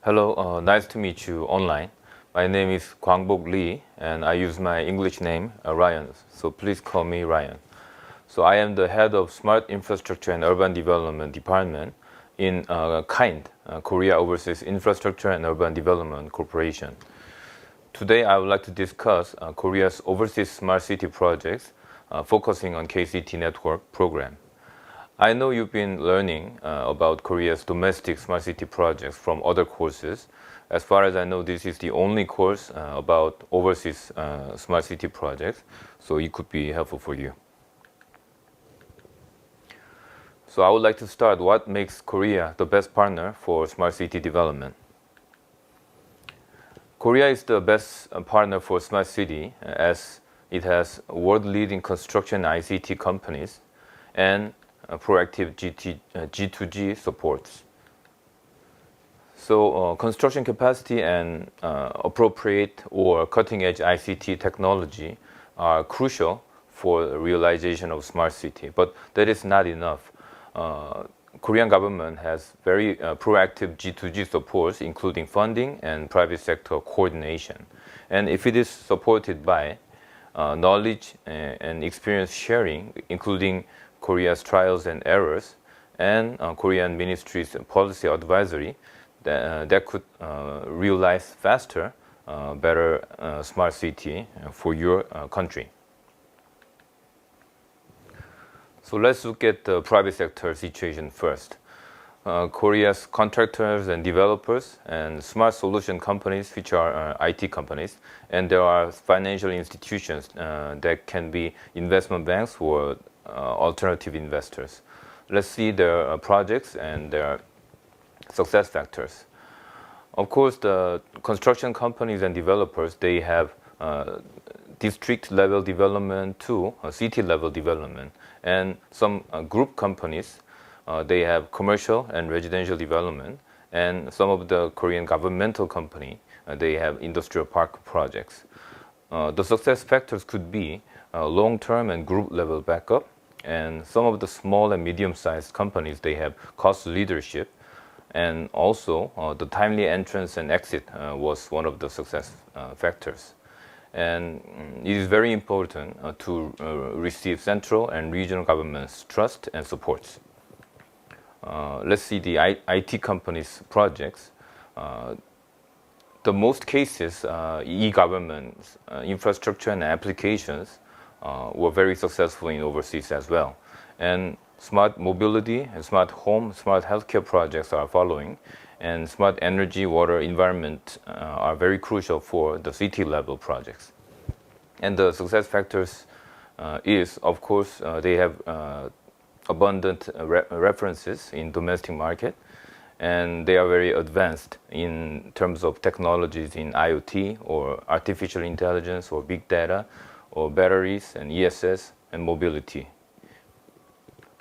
Hello, nice to meet you online. My name is Kwangbok Lee, and I use my English name, Ryan, so please call me Ryan. So I am the head of Smart Infrastructure and Urban Development Department in KIND, Korea Overseas Infrastructure and Urban Development Corporation. Today I would like to discuss Korea's overseas smart city projects focusing on KCT Network program. I know you've been learning about Korea's domestic smart city projects from other courses. As far as I know, this is the only course about overseas smart city projects, so it could be helpful for you. So I would like to start what makes Korea the best partner for smart city development. Korea is the best partner for smart city as it has world-leading construction ICT companies and proactive G2G supports. So construction capacity and appropriate or cutting-edge ICT technology are crucial for the realization of smart city, but that is not enough. Korean government has very proactive G2G supports, including funding and private sector coordination. And if it is supported by knowledge and experience sharing, including Korea's trials and errors, and Korean Ministry's policy advisory, that could realize faster, better smart city for your country. So let's look at the private sector situation first. Korea's contractors and developers and smart solution companies, which are IT companies, and there are financial institutions that can be investment banks or alternative investors. Let's see their projects and their success factors. Of course, the construction companies and developers, they have district level development to city level development. And some group companies, they have commercial and residential development. And some of the Korean governmental company, they have industrial park projects. The success factors could be long-term and group level backup. And some of the small and medium-sized companies, they have cost leadership. And also, the timely entrance and exit was one of the success factors. And it is very important to receive central and regional government's trust and supports. Let's see the IT companies' projects. The most cases, e-government infrastructure and applications were very successful in overseas as well. And smart mobility and smart home, smart healthcare projects are following. And smart energy, water, environment are very crucial for the city level projects. And the success factors is, of course, they have abundant references in domestic market. And they are very advanced in terms of technologies in IoT or artificial intelligence or big data or batteries and ESS and mobility.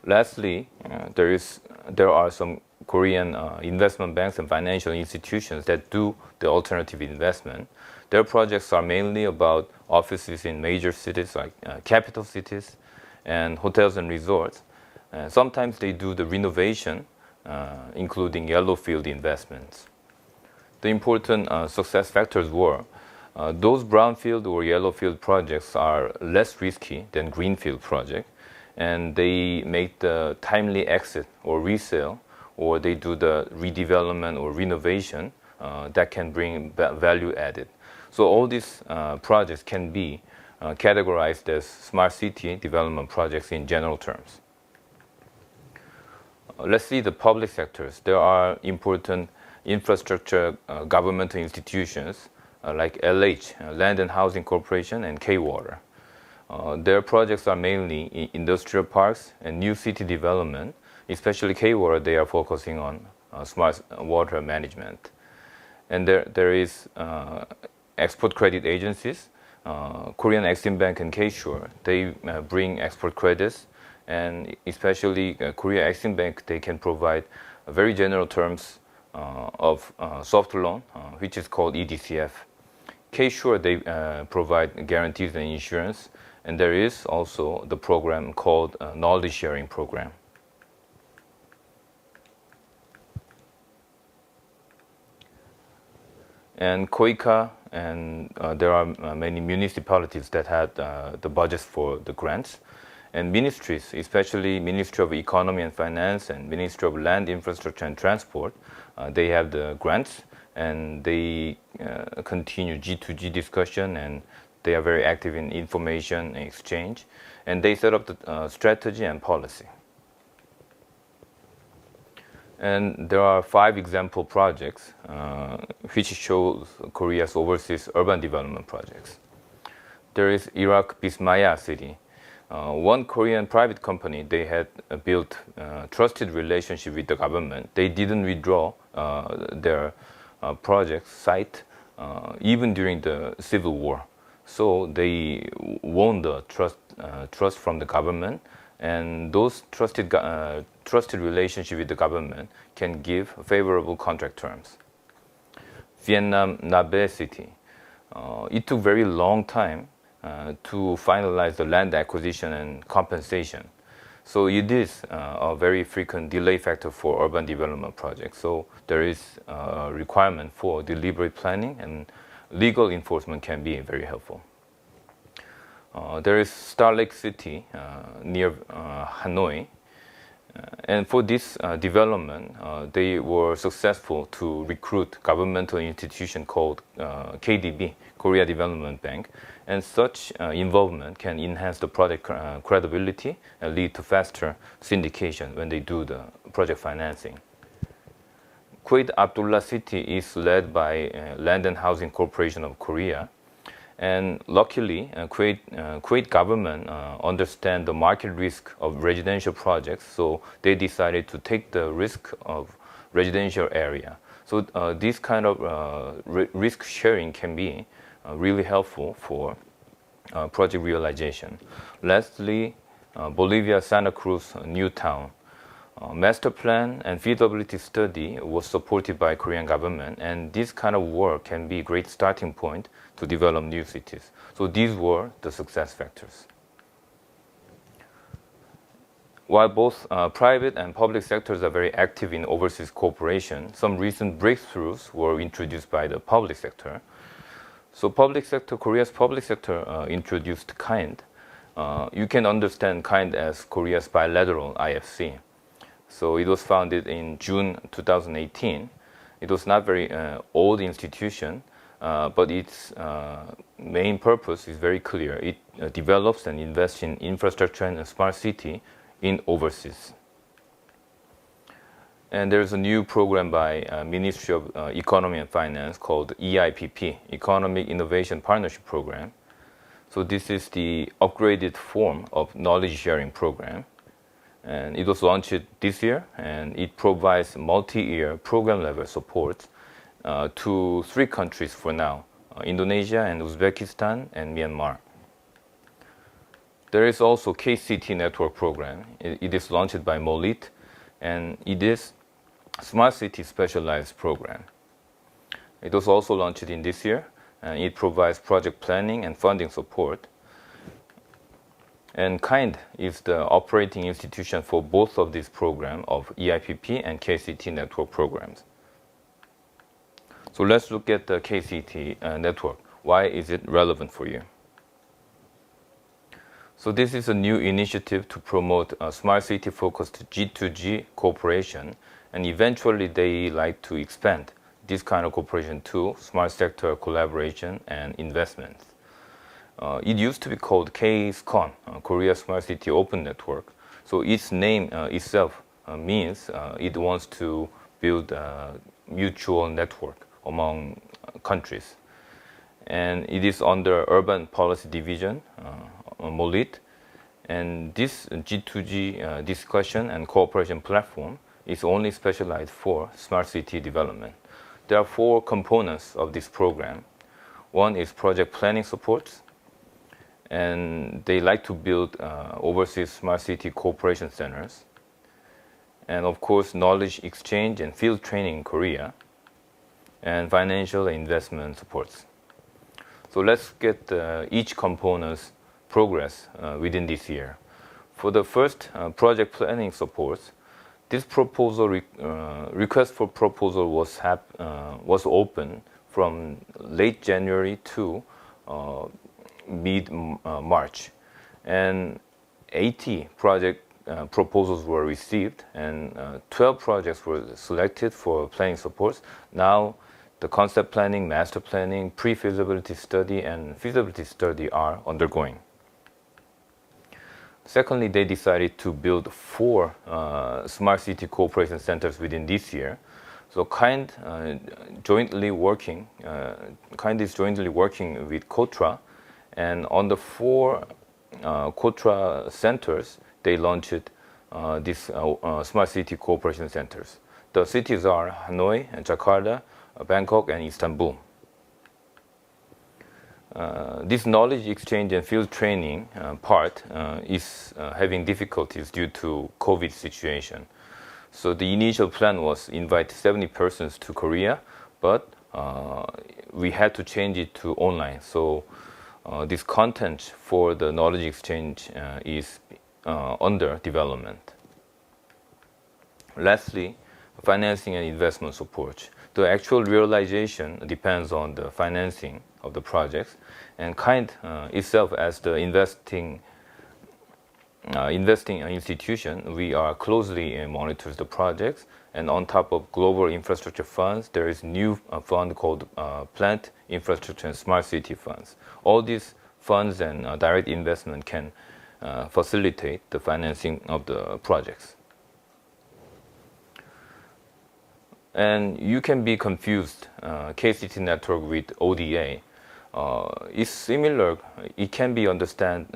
Lastly, there are some Korean investment banks and financial institutions that do the alternative investment. Their projects are mainly about offices in major cities like capital cities and hotels and resorts. Sometimes they do the renovation, including yellow field investments. The important success factors were those brownfield or yellow field projects are less risky than greenfield projects, and they make the timely exit or resale, or they do the redevelopment or renovation that can bring value added. So all these projects can be categorized as smart city development projects in general terms. Let's see the public sectors. There are important infrastructure governmental institutions like LH, Land and Housing Corporation, and K-Water. Their projects are mainly industrial parks and new city development. Especially K-Water, they are focusing on smart water management. And there is export credit agencies, Korean Exim Bank and K-Sure. They bring export credits, and especially Korea Exim Bank, they can provide very general terms of soft loan, which is called EDCF. K-Sure, they provide guarantees and insurance, and there is also the program called knowledge sharing program. And KOICA, and there are many municipalities that had the budgets for the grants. And ministries, especially Ministry of Economy and Finance and Ministry of Land, Infrastructure and Transport, they have the grants, and they continue G2G discussion, and they are very active in information exchange, and they set up the strategy and policy. And there are 5 example projects which shows Korea's overseas urban development projects. There is Iraq Bismaya city. One Korean private company, they had built a trusted relationship with the government. They didn't withdraw their project site even during the civil war. So they won the trust from the government, and those trusted relationship with the government can give favorable contract terms. Vietnam Nabe city. It took very long time to finalize the land acquisition and compensation. So it is a very frequent delay factor for urban development projects. So there is a requirement for deliberate planning, and legal enforcement can be very helpful. There is Star Lake City near Hanoi. And for this development, they were successful to recruit governmental institution called KDB, Korea Development Bank. And such involvement can enhance the project credibility and lead to faster syndication when they do the project financing. Kuwait Abdullah City is led by Land and Housing Corporation of Korea. And luckily, Kuwait government understand the market risk of residential projects, so they decided to take the risk of residential area. So this kind of risk sharing can be really helpful for project realization. Lastly, Bolivia Santa Cruz New Town. Master plan and feasibility study was supported by Korean government, and this kind of work can be a great starting point to develop new cities. So these were the success factors. While both private and public sectors are very active in overseas cooperation, some recent breakthroughs were introduced by the public sector. So public sector, Korea's public sector introduced KIND. You can understand KIND as Korea's bilateral IFC. So it was founded in June 2018. It was not very old institution, but its main purpose is very clear. It develops and invests in infrastructure and a smart city in overseas. And there's a new program by Ministry of Economy and Finance called EIPP, Economic Innovation Partnership Program. So this is the upgraded form of knowledge sharing program. And it was launched this year, and it provides multi-year program level support to 3 countries for now, Indonesia and Uzbekistan and Myanmar. There is also KCT Network program. It is launched by MOLIT, and it is Smart City Specialized Program. It was also launched in this year, and it provides project planning and funding support. And KIND is the operating institution for both of these programs of EIPP and KCT Network programs. So let's look at the KCT Network. Why is it relevant for you? So this is a new initiative to promote a smart city-focused G2G cooperation, and eventually they like to expand this kind of cooperation to smart sector collaboration and investments. It used to be called KSCON, Korea Smart City Open Network. So its name itself means it wants to build a mutual network among countries. And it is under Urban Policy Division, MOLIT. And this G2G discussion and cooperation platform is only specialized for smart city development. There are 4 components of this program. One is project planning support, and they like to build overseas smart city cooperation centers. And of course, knowledge exchange and field training in Korea, and financial investment supports. So let's get each component's progress within this year. For the first project planning support, this proposal request for proposal was open from late January to mid-March. And 80 project proposals were received, and 12 projects were selected for planning supports. Now, the concept planning, master planning, pre-feasibility study, and feasibility study are undergoing. Secondly, they decided to build 4 smart city cooperation centers within this year. So KIND is jointly working with KOTRA, and on the 4 KOTRA centers, they launched these smart city cooperation centers. The cities are Hanoi, Jakarta, Bangkok, and Istanbul. This knowledge exchange and field training part is having difficulties due to COVID situation. So the initial plan was invite 70 persons to Korea, but we had to change it to online. So this content for the knowledge exchange is under development. Lastly, financing and investment support. The actual realization depends on the financing of the projects, and KIND itself as the investing institution, we are closely monitors the projects. And on top of global infrastructure funds, there is new fund called Plant Infrastructure and Smart City Funds. All these funds and direct investment can facilitate the financing of the projects. And you can be confused KCT network with ODA. It's similar. It can be understood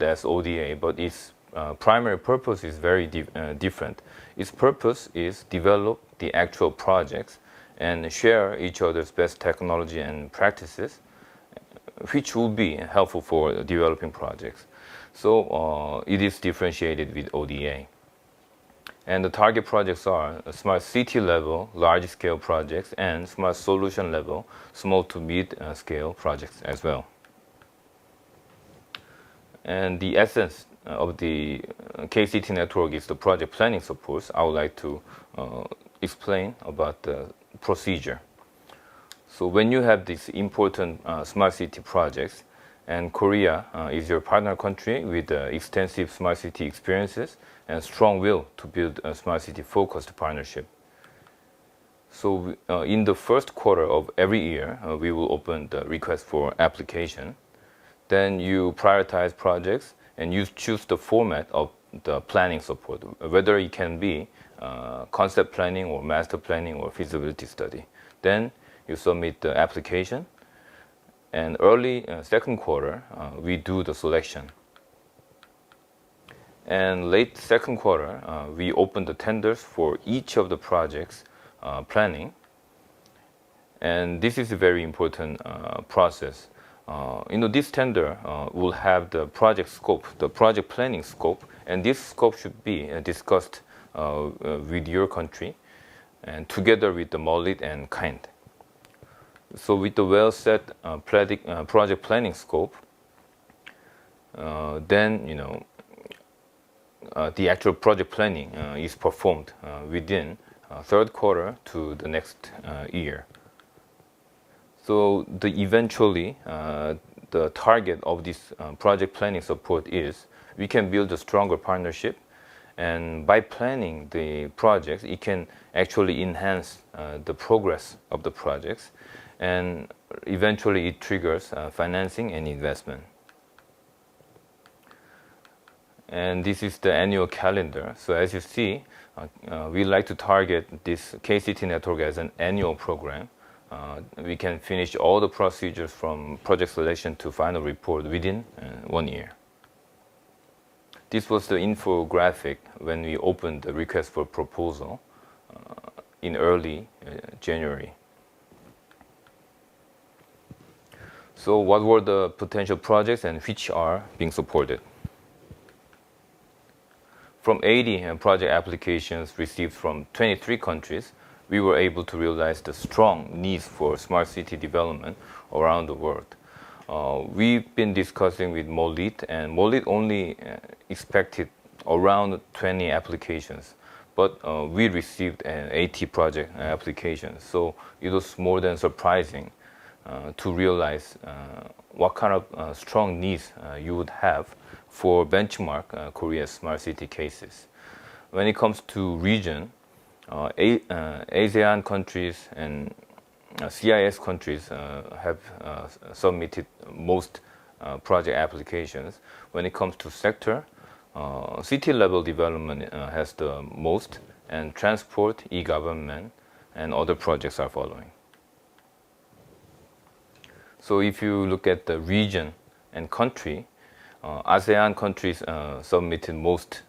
as ODA, but its primary purpose is very different. Its purpose is develop the actual projects and share each other's best technology and practices, which will be helpful for developing projects. So it is differentiated with ODA. And the target projects are smart city level, large scale projects, and smart solution level, small to mid scale projects as well. And the essence of the KCT network is the project planning supports. I would like to explain about the procedure. So when you have these important smart city projects, and Korea is your partner country with extensive smart city experiences and strong will to build a smart city focused partnership. So in the first quarter of every year, we will open the request for application. Then you prioritize projects and you choose the format of the planning support, whether it can be concept planning or master planning or feasibility study. Then you submit the application, and early second quarter, we do the selection. And late second quarter, we open the tenders for each of the projects planning. And this is a very important process. This tender will have the project scope, the project planning scope, and this scope should be discussed with your country and together with the MOLIT and KIND. So with the well-set project planning scope, then the actual project planning is performed within third quarter to the next year. So eventually, the target of this project planning support is we can build a stronger partnership, and by planning the projects, it can actually enhance the progress of the projects, and eventually it triggers financing and investment. And this is the annual calendar. So as you see, we like to target this KCT network as an annual program. We can finish all the procedures from project selection to final report within 1 year. This was the infographic when we opened the request for proposal in early January. So what were the potential projects and which are being supported? From 80 project applications received from 23 countries, we were able to realize the strong needs for smart city development around the world. We've been discussing with MOLIT, and MOLIT only expected around 20 applications. but we received an 80 project applications. So it was more than surprising to realize what kind of strong needs you would have for benchmark Korea's smart city cases. When it comes to region, ASEAN countries and CIS countries have submitted most project applications. When it comes to sector, city level development has the most, and transport, e-government, and other projects are following. So if you look at the region and country, ASEAN countries submitted most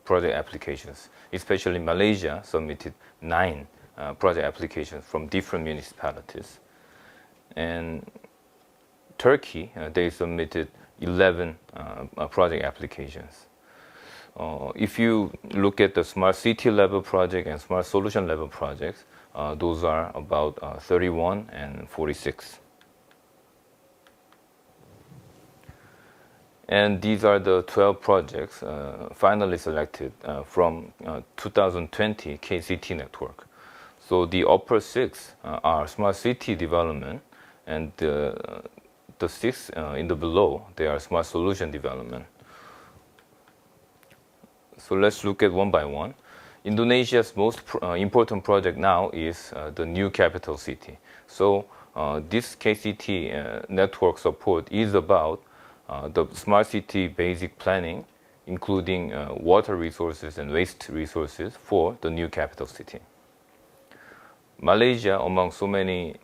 project applications, especially Malaysia submitted 9 project applications from different municipalities. And Turkey, they submitted 11 project applications. If you look at the smart city level project and smart solution level projects, those are about 31 and 46. And these are the 12 projects finally selected from 2020 KCT Network. So the upper 6 are smart city development, and the 6 in the below, they are smart solution development. So let's look at one by one. Indonesia's most important project now is the new capital city. So this KCT network support is about the smart city basic planning, including water resources and waste resources for the new capital city. Malaysia, among so many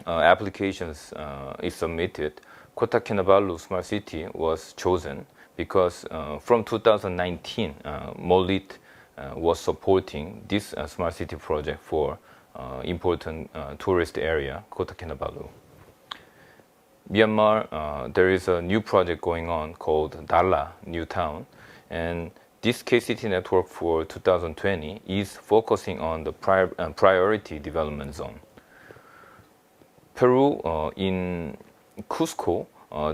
applications is submitted, Kota Kinabalu Smart City was chosen because from 2019, MOLIT was supporting this smart city project for important tourist area, Kota Kinabalu. Myanmar, there is a new project going on called Dala New Town, and this KCT network for 2020 is focusing on the priority development zone. Peru, in Cusco,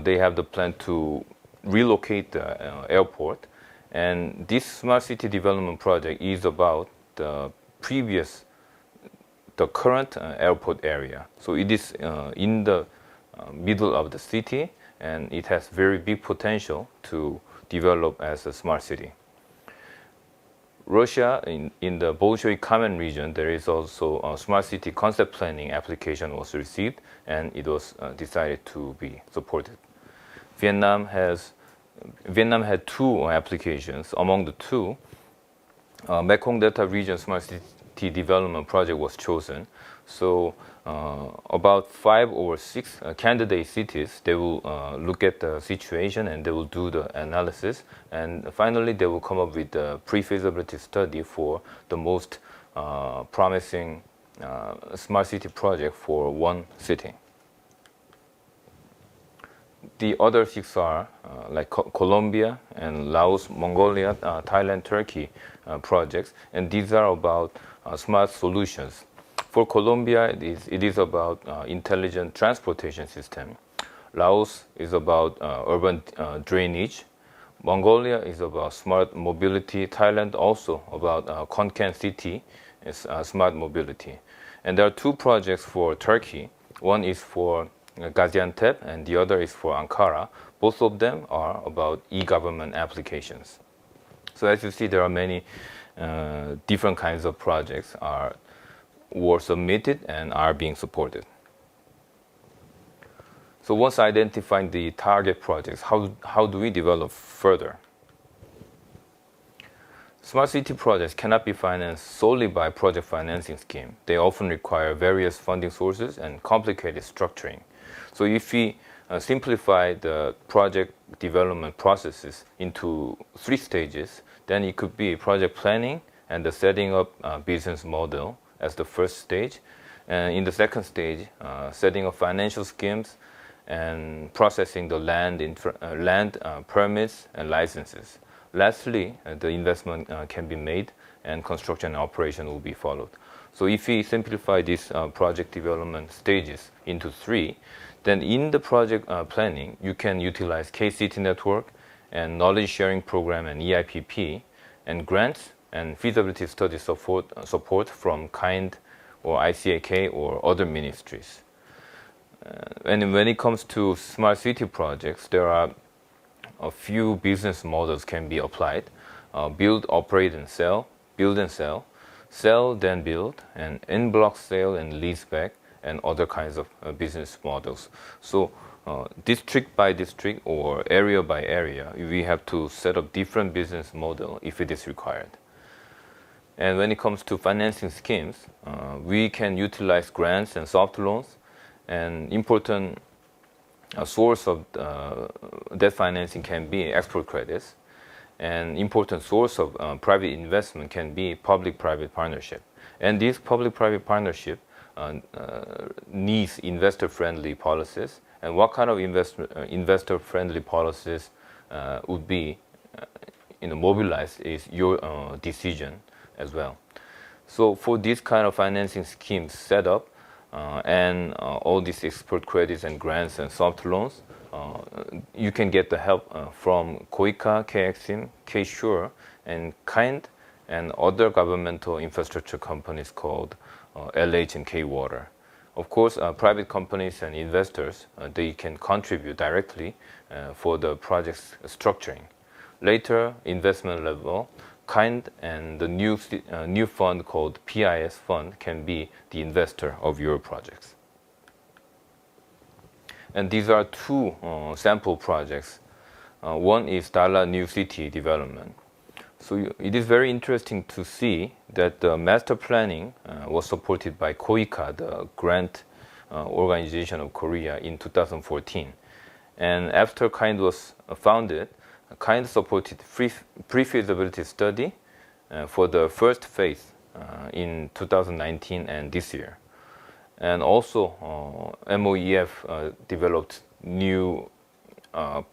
they have the plan to relocate the airport, and this smart city development project is about the current airport area. So it is in the middle of the city, and it has very big potential to develop as a smart city. Russia, in the Bolshoi Kamensk region, there is also a smart city concept planning application was received, and it was decided to be supported. Vietnam had 2 applications. Among the 2, Mekong Delta region smart city development project was chosen. So about 5 or 6 candidate cities, they will look at the situation and they will do the analysis, and finally they will come up with the pre-feasibility study for the most promising smart city project for one city. The other 6 are like Colombia and Laos, Mongolia, Thailand, Turkey projects, and these are about smart solutions. For Colombia, it is about intelligent transportation system. Laos is about urban drainage. Mongolia is about smart mobility. Thailand also about Khon Kaen city is smart mobility. And there are 2 projects for Turkey. One is for Gaziantep and the other is for Ankara. Both of them are about e-government applications. So as you see, there are many different kinds of projects were submitted and are being supported. So once identifying the target projects, how do we develop further? Smart city projects cannot be financed solely by project financing scheme. They often require various funding sources and complicated structuring. So if we simplify the project development processes into 3 stages, then it could be project planning and the setting up business model as the first stage. And in the second stage, setting up financial schemes and processing the land permits and licenses. Lastly, the investment can be made and construction and operation will be followed. So if we simplify these project development stages into 3, then in the project planning, you can utilize KCT Network and knowledge sharing program and EIPP, and grants and feasibility study support from KIND or ICAK or other ministries. And when it comes to smart city projects, there are a few business models can be applied. Build, operate, and sell, build and sell, then build, and in-block sale and leaseback, and other kinds of business models. So district by district or area by area, we have to set up different business model if it is required. And when it comes to financing schemes, we can utilize grants and soft loans. And important source of debt financing can be export credits. An important source of private investment can be public-private partnership. And this public-private partnership needs investor-friendly policies. And what kind of investor-friendly policies would be mobilized is your decision as well. So for this kind of financing schemes set up, and all these export credits and grants and soft loans, you can get the help from KOICA, KEXIM, KSURE, and KIND, and other governmental infrastructure companies called LH and K-Water. Of course, private companies and investors, they can contribute directly for the project's structuring. Later, investment level, KIND and the new fund called PIS fund can be the investor of your projects. And these are two sample projects. One is Dala New City Development. So it is very interesting to see that the master planning was supported by KOICA, the grant organization of Korea, in 2014. And after KIND was founded, KIND supported pre-feasibility study for the first phase in 2019 and this year. And also, MOEF developed new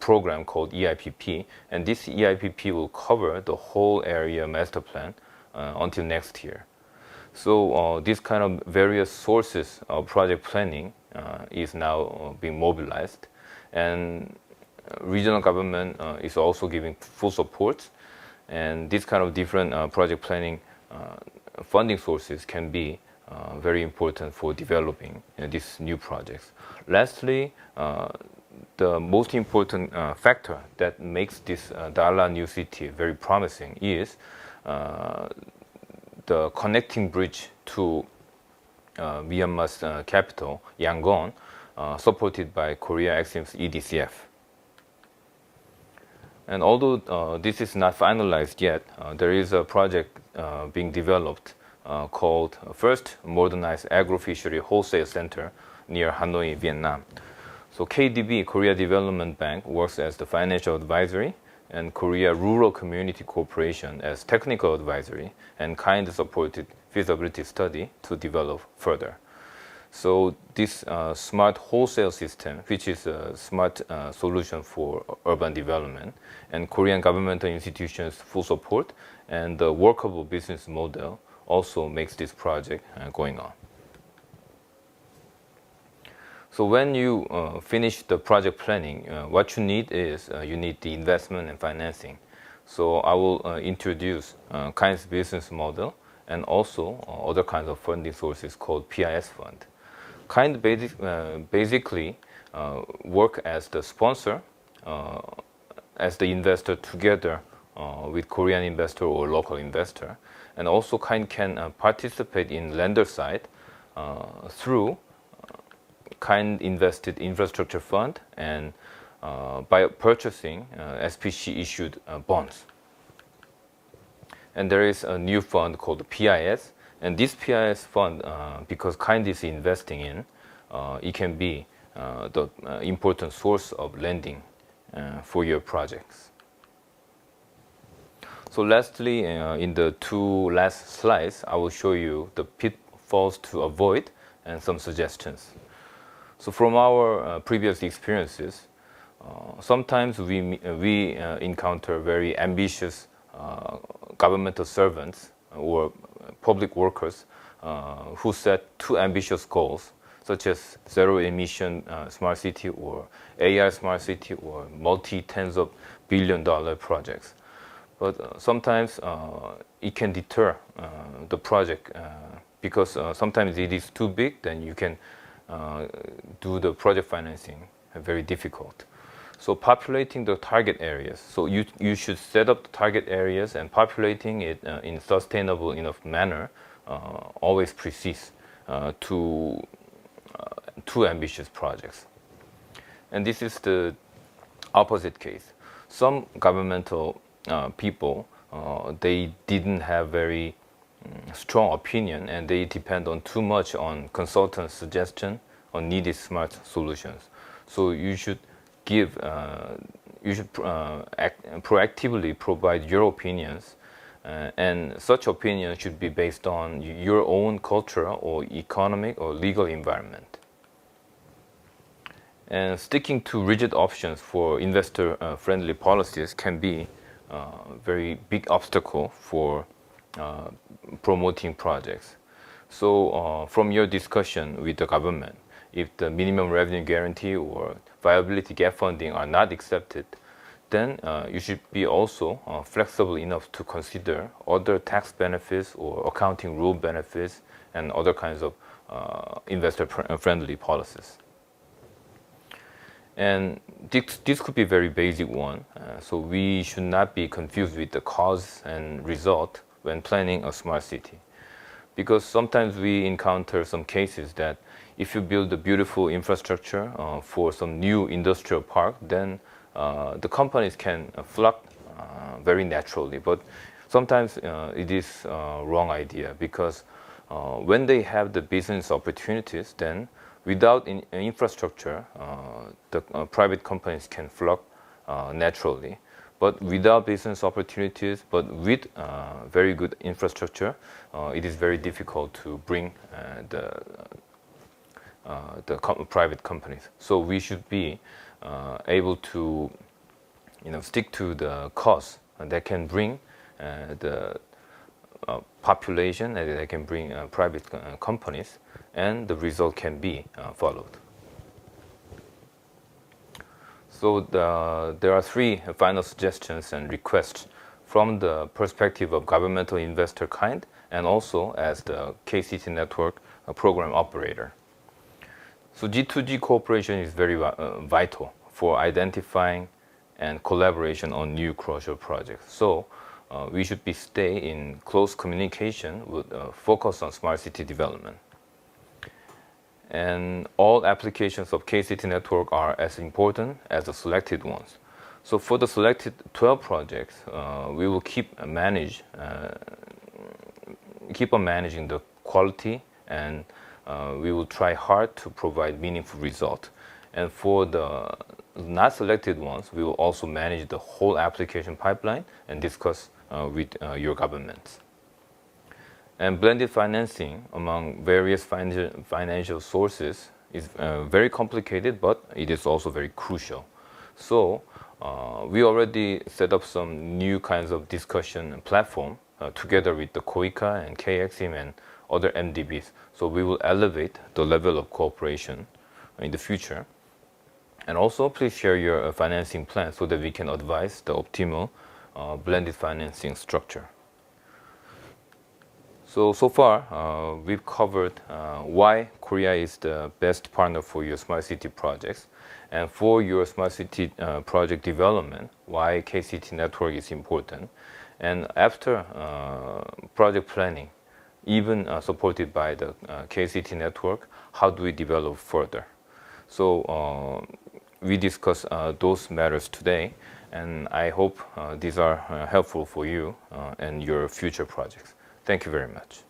program called EIPP, and this EIPP will cover the whole area master plan until next year. So this kind of various sources of project planning is now being mobilized, and regional government is also giving full support, and this kind of different project planning funding sources can be very important for developing these new projects. Lastly, the most important factor that makes this Dala New City very promising is the connecting bridge to Myanmar's capital, Yangon, supported by Korea Exim's EDCF. And although this is not finalized yet, there is a project being developed called First Modernized Agro-Fishery Wholesale Center near Hanoi, Vietnam. So KDB, Korea Development Bank, works as the financial advisory, and Korea Rural Community Corporation as technical advisory, and KIND supported feasibility study to develop further. So this smart wholesale system, which is a smart solution for urban development, and Korean governmental institutions' full support, and the workable business model also makes this project going on. So when you finish the project planning, what you need is you need the investment and financing. So I will introduce KIND's business model and also other kinds of funding sources called PIS fund. KIND basically work as the sponsor, as the investor together with Korean investor or local investor, and also KIND can participate in lender side through KIND invested infrastructure fund and by purchasing SPC issued bonds. And there is a new fund called PIS. And this PIS fund, because KIND is investing in, it can be the important source of lending for your projects. So lastly, in the two last slides, I will show you the pitfalls to avoid and some suggestions. So from our previous experiences, sometimes we encounter very ambitious governmental servants or public workers who set too ambitious goals, such as zero-emission smart city or AI smart city or multi-tens of billion-dollar projects. But sometimes it can deter the project because sometimes it is too big, then you can do the project financing very difficult. So populating the target areas. So you should set up the target areas, and populating it in sustainable enough manner always precedes too ambitious projects. And this is the opposite case. Some governmental people, they didn't have very strong opinion, and they depend on too much on consultant suggestion on needed smart solutions. So you should proactively provide your opinions, and such opinions should be based on your own cultural or economic or legal environment. And sticking to rigid options for investor-friendly policies can be a very big obstacle for promoting projects. So from your discussion with the government, if the minimum revenue guarantee or viability gap funding are not accepted, then you should be also flexible enough to consider other tax benefits or accounting rule benefits and other kinds of investor-friendly policies. And this could be a very basic one, so we should not be confused with the cause and result when planning a smart city. Because sometimes we encounter some cases that if you build a beautiful infrastructure for some new industrial park, then the companies can flock very naturally. But sometimes it is a wrong idea, because when they have the business opportunities, then without infrastructure, the private companies can flock naturally. But without business opportunities, but with very good infrastructure, it is very difficult to bring the private companies. So we should be able to, stick to the cause that can bring the population, and that can bring private companies, and the result can be followed. So there are three final suggestions and requests from the perspective of governmental investor kind, and also as the KCT Network program operator. So G2G cooperation is very vital for identifying and collaboration on new crucial projects. So we should stay in close communication with focus on smart city development. And all applications of KCT Network are as important as the selected ones. So for the selected 12 projects, we will keep on managing the quality, and we will try hard to provide meaningful results. And for the not selected ones, we will also manage the whole application pipeline and discuss with your governments. And blended financing among various financial sources is very complicated, but it is also very crucial. So we already set up some new kinds of discussion platform together with the KOICA and KXIM and other MDBs. So we will elevate the level of cooperation in the future. And also, please share your financing plan so that we can advise the optimal blended financing structure. So far, we've covered why Korea is the best partner for your smart city projects, and for your smart city project development, why KCT Network is important. And after project planning, even supported by the KCT Network, how do we develop further? So we discuss those matters today, and I hope these are helpful for you and your future projects. Thank you very much.